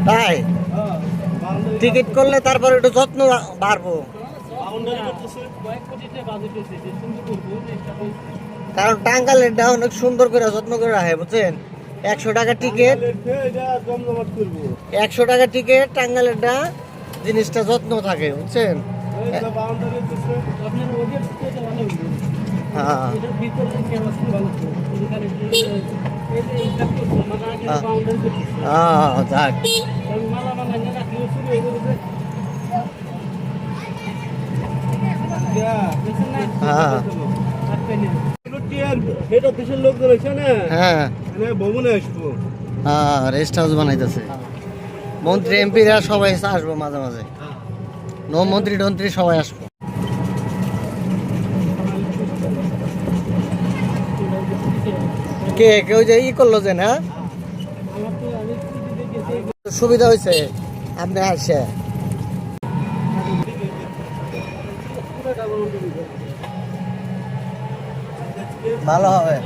তাই টিকিট করলে তারপর একটু যত্ন বাড়বো, কারণ টাঙ্গালেরটা অনেক সুন্দর করে যত্ন করে রাখে বুঝছেন। 100 টাকা টিকিট, 100 টাকা টিকিট, টাঙ্গালেরটা জিনিসটা যত্ন থাকে বুঝছেন। হ্যাঁ যাক, হ্যাঁ রেস্ট হাউস বানাইতেছে। মন্ত্রী এমপিরা সবাই আসবো মাঝে মাঝে, মন্ত্রী টন্ত্রী সবাই আসবো। কে কেউ যে ই করলো যে না, সুবিধা হয়েছে আপনি আসছে, ভালো হবে।